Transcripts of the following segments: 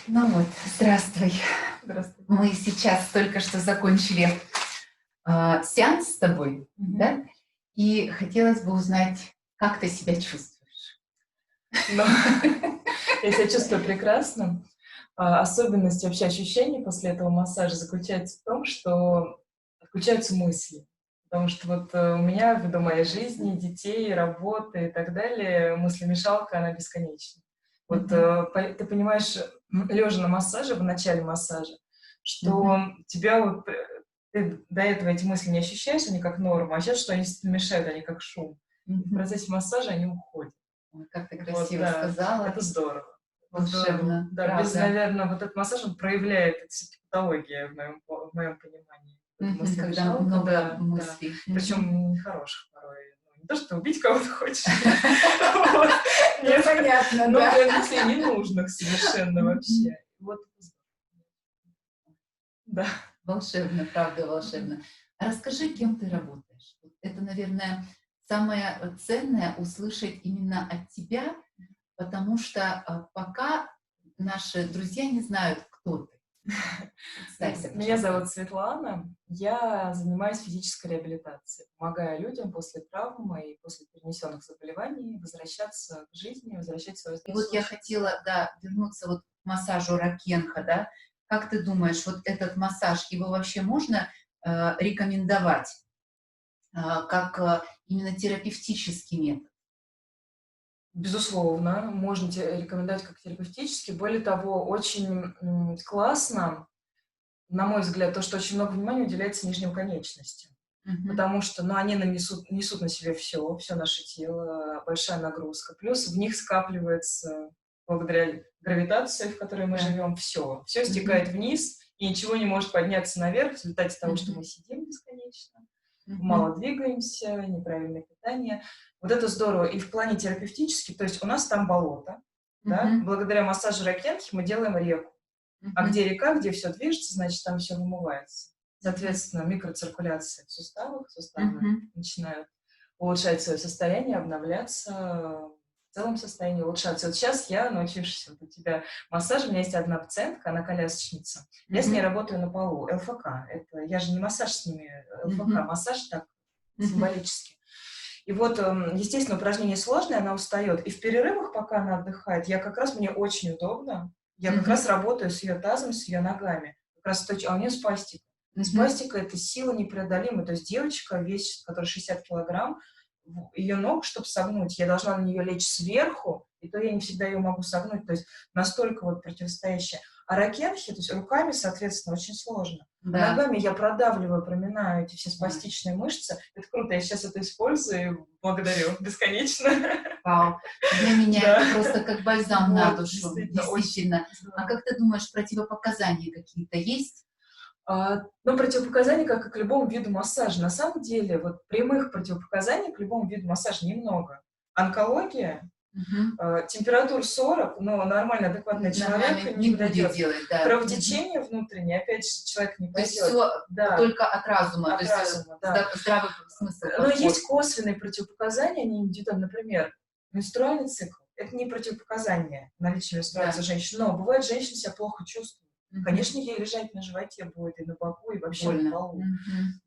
Ну вот, здравствуй. Здравствуй. Мы сейчас только что закончили сеанс с тобой, да? И хотелось бы узнать, как ты себя чувствуешь. Ну, я себя чувствую прекрасно. Особенность вообще ощущений после этого массажа заключается в том, что отключаются мысли. Потому что вот у меня, ввиду моей жизни, детей, работы и так далее, мыслемешалка, она бесконечна. Вот ты понимаешь, лежа на массаже, в начале массажа, что тебя вот ты до этого эти мысли не ощущаешь, они как норма, а сейчас, что они мешают, они как шум. В процессе массажа они уходят. Ой, как ты Вот, красиво да, сказала. это здорово. Волшебно, Да, без, правда. наверное, вот этот массаж, он проявляет, это все-таки патология в моем понимании. Когда Мыслемешалка, много да. мыслей. Причем нехороших порой. Ну, не то, что убить кого-то хочешь. Ну, Нет, понятно, но да. прям мыслей ненужных совершенно вообще. Вот, да. Волшебно, правда, волшебно. А расскажи, кем ты работаешь. Вот это, наверное, самое ценное услышать именно от тебя, потому что пока наши друзья не знают, кто ты. Представься, Меня пожалуйста. зовут Светлана. Я занимаюсь физической реабилитацией, помогая людям после травмы и после перенесенных заболеваний возвращаться к жизни, возвращать свое И здоровье. вот я хотела, да, вернуться вот к массажу Ракенха, да. Как ты думаешь, вот этот массаж, его вообще можно рекомендовать как именно терапевтический метод? Безусловно, можно рекомендовать как терапевтический. Более того, очень классно, на мой взгляд, то, что очень много внимания уделяется нижним конечностям. Потому что они несут на себе все наше тело, большая нагрузка. Плюс в них скапливается, благодаря гравитации, в которой мы живем, все. Все стекает вниз, и ничего не может подняться наверх в результате того, что мы сидим бесконечно, мало двигаемся, неправильное питание. Вот это здорово. И в плане терапевтически, то есть у нас там болото, да? Благодаря массажу Ракенхи мы делаем реку. А где река, где все движется, значит, там все вымывается. Соответственно, микроциркуляция в суставах, суставы начинают улучшать свое состояние, обновляться, в целом состояние улучшаться. Вот сейчас я, научившись вот у тебя массажу, у меня есть одна пациентка, она колясочница, я с ней работаю на полу, ЛФК. Это, я же не массаж с ними, ЛФК, массаж так, символически. И вот, естественно, упражнение сложное, она устает. И в перерывах, пока она отдыхает, мне очень удобно. Я как раз работаю с ее тазом, с ее ногами. Как раз а у нее спастика. Спастика — это сила непреодолимая. То есть девочка весит, которая 60 килограмм, ее ног, чтобы согнуть, я должна на нее лечь сверху, и то я не всегда ее могу согнуть. То есть настолько вот противостоящее. А ракенхи, то есть руками, соответственно, очень сложно. Да. А ногами я продавливаю, проминаю эти все спастичные мышцы. Это круто, я сейчас это использую и благодарю бесконечно. Вау. Для меня это просто как бальзам на душу, Действительно. А как ты думаешь, противопоказания какие-то есть? Ну, противопоказаний, как и к любому виду массажа. На самом деле, вот прямых противопоказаний к любому виду массажа немного. Онкология, температура 40, но нормально, адекватный человек не не будет делать, да. Кровотечение внутреннее, опять же, человек не То есть пойдет. все только от разума, От то есть разума, да. здравый смысл. Но есть косвенные противопоказания, они индивидуальны. Например, менструальный цикл. Это не противопоказание наличия менструации женщин, но бывает, женщина себя плохо чувствует. Конечно, ей лежать на животе будет, и на боку, и вообще на полу.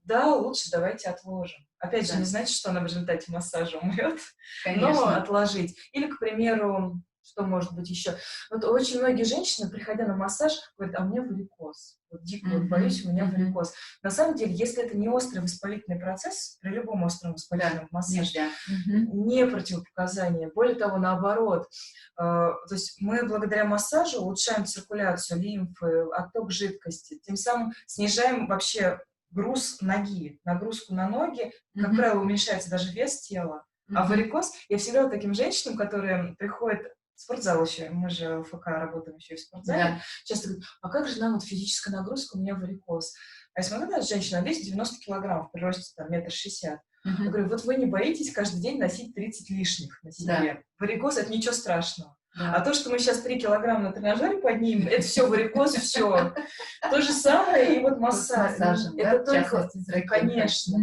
Да, лучше давайте отложим. Опять же, не значит, что она в результате массажа умрет, но отложить. Или, к примеру, что может быть еще? Вот очень многие женщины, приходя на массаж, говорят, а у меня варикоз. Вот дико вот боюсь, у меня варикоз. На самом деле, если это не острый воспалительный процесс, при любом остром воспалительном массаже, не противопоказание. Более того, наоборот. То есть мы благодаря массажу улучшаем циркуляцию лимфы, отток жидкости, тем самым снижаем вообще груз ноги, нагрузку на ноги, как правило, уменьшается даже вес тела. А варикоз, я всегда вот таким женщинам, которые приходят в спортзал еще, мы же в ФК работаем еще и в спортзале, часто говорят, а как же нам вот физическая нагрузка, у меня варикоз. А я смотрю на женщину, она весит 90 килограмм, при росте там 1,60 м. Я говорю, вот вы не боитесь каждый день носить 30 лишних на себе. Варикоз — это ничего страшного. А то, что мы сейчас 3 килограмма на тренажере поднимем, это все варикоз, все. То же самое и вот массаж. Это только, конечно.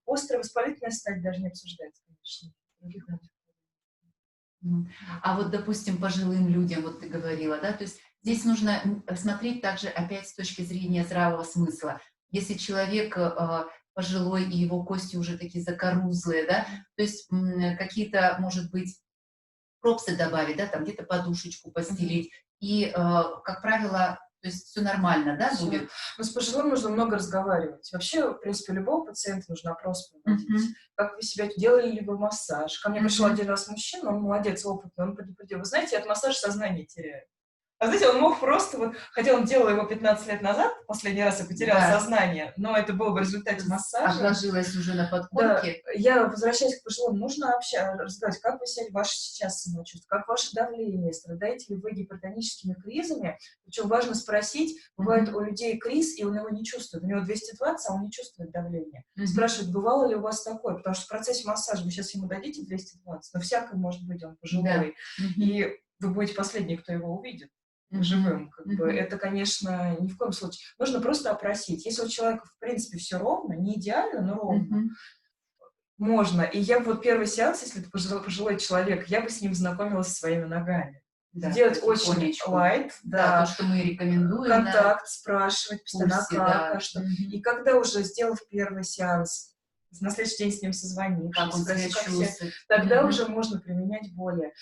Острая воспалительная стадия даже не обсуждается, конечно. А вот, допустим, пожилым людям, вот ты говорила, да, то есть здесь нужно смотреть также опять с точки зрения здравого смысла. Если человек пожилой и его кости уже такие закорузлые, да, то есть какие-то, может быть, пропсы добавить, да, там где-то подушечку постелить, и, как правило, то есть все нормально, да, Всё. будет? Но с пожилым нужно много разговаривать. Вообще, в принципе, любого пациента нужно опрос проводить. Как вы себя делали ли вы массаж? Ко мне пришел один раз мужчина, он молодец, опытный, он предупредил. Вы знаете, от массажа сознание теряет. А знаете, он мог просто, вот, хотя он делал его 15 лет назад, последний раз и потерял сознание, но это было в результате массажа. Отложилось уже на Да, подкорке. я возвращаюсь к пожилым, нужно разговаривать, как вы себя, ваше сейчас самочувствие, как ваше давление, страдаете ли вы гипертоническими кризами, причем важно спросить, бывает у людей криз, и он его не чувствует, у него 220, а он не чувствует давление. Спрашивают, бывало ли у вас такое, потому что в процессе массажа вы сейчас ему дадите 220, но всякое может быть, он пожилой, и вы будете последний, кто его увидит живым, как бы, это, конечно, ни в коем случае. Нужно просто опросить. Если у человека, в принципе, все ровно, не идеально, но ровно, можно. И я бы вот первый сеанс, если это пожилой человек, я бы с ним знакомилась со своими ногами. Да, сделать очень light, да, то, что мы рекомендуем. Контакт, спрашивать постоянно, курсе, как, что. И когда уже, сделав первый сеанс, на следующий день с ним созвонившись, как он себя чувствует, тогда уже можно применять более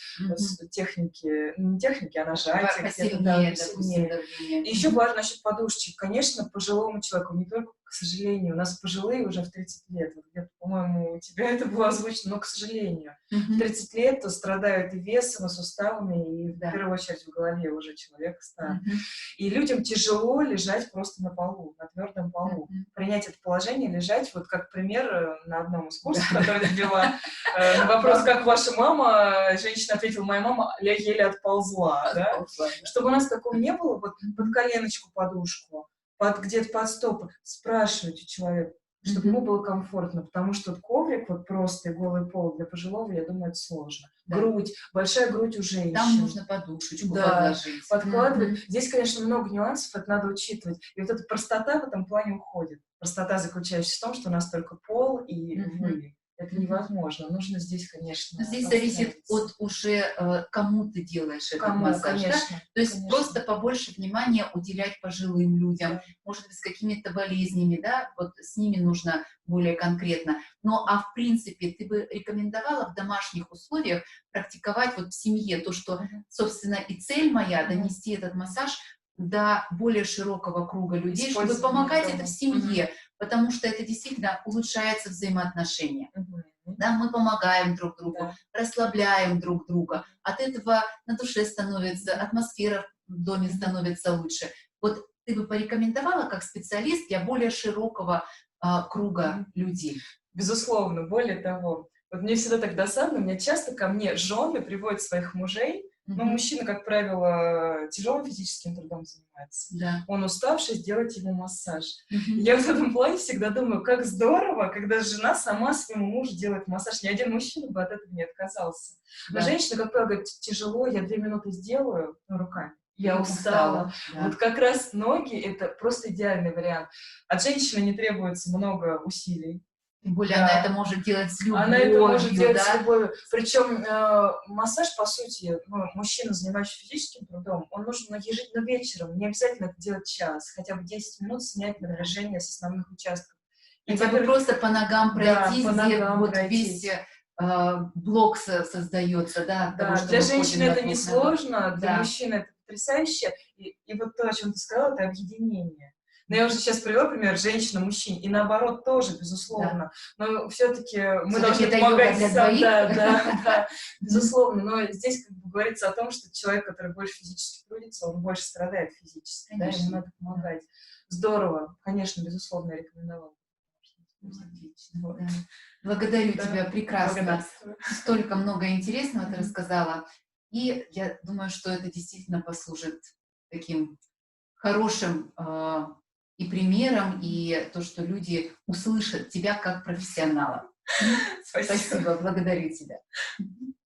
техники, не техники, а нажатия, посильнее. И еще важно насчет подушечек. Конечно, пожилому человеку, не только, к сожалению, у нас пожилые уже в 30 лет, вот где-то, по-моему, у тебя это было озвучено, но, к сожалению, в 30 лет страдают и весом, и суставами, и в первую очередь в голове уже человек старый. И людям тяжело лежать просто на полу, на твердом полу. Принять это положение, лежать, вот как пример на одном из курсов, который я вела, на вопрос, как ваша мама, женщина ответила, моя мама еле отползла, да? Чтобы у нас такого не было, вот под коленочку подушку, где-то под стопы, спрашивайте человека, чтобы ему было комфортно, потому что коврик, вот просто и голый пол для пожилого, я думаю, это сложно. Грудь, большая грудь у женщин. Там нужно подушечку подложить. Подкладывать. Здесь, конечно, много нюансов, это надо учитывать. И вот эта простота в этом плане уходит. Простота, заключающаяся в том, что у нас только пол и вы. Это невозможно. Нужно здесь, конечно... Здесь зависит от уже, кому ты делаешь этот массаж. Конечно, да? То есть просто побольше внимания уделять пожилым людям, может быть, с какими-то болезнями, да, вот с ними нужно более конкретно. Ну, а в принципе, ты бы рекомендовала в домашних условиях практиковать вот в семье то, что, собственно, и цель моя — донести этот массаж до более широкого круга людей, чтобы помогать это в семье, потому что это действительно улучшается взаимоотношения. Да, мы помогаем друг другу, расслабляем друг друга. От этого на душе становится, атмосфера в доме становится лучше. Вот ты бы порекомендовала как специалист для более широкого круга людей? Безусловно, более того, вот мне всегда так досадно, у меня часто ко мне жены приводят своих мужей. Но мужчина, как правило, тяжелым физическим трудом занимается. Он уставший, сделать ему массаж. Я в этом плане всегда думаю, как здорово, когда жена сама своему мужу делает массаж. Ни один мужчина бы от этого не отказался. Но женщина, как правило, говорит, тяжело, я 2 минуты сделаю руками. Я устала. Вот как раз ноги — это просто идеальный вариант. От женщины не требуется много усилий. Тем более она это может делать с любовью. Она это может делать с любовью. Причем массаж, по сути, мужчина, занимающийся физическим трудом, он нужен ежедневно вечером. Не обязательно это делать час, хотя бы 10 минут снять напряжение с основных участков. Хотя бы просто по ногам пройти, где вот весь блок создается. Да, для женщины это несложно, для мужчины это потрясающе. И вот то, о чем ты сказала, это объединение. Но я уже сейчас привела пример женщина-мужчин, и наоборот тоже, безусловно. Но все-таки мы должны помогать всем. Безусловно. Но здесь как бы говорится о том, что человек, который больше физически трудится, он больше страдает физически. Да, ему надо помогать. Здорово. Конечно, безусловно, я рекомендовала. Отлично. Да. Благодарю тебя, прекрасно. Столько много интересного ты рассказала. И я думаю, что это действительно послужит таким хорошим и примером, и то, что люди услышат тебя как профессионала. Спасибо, благодарю тебя.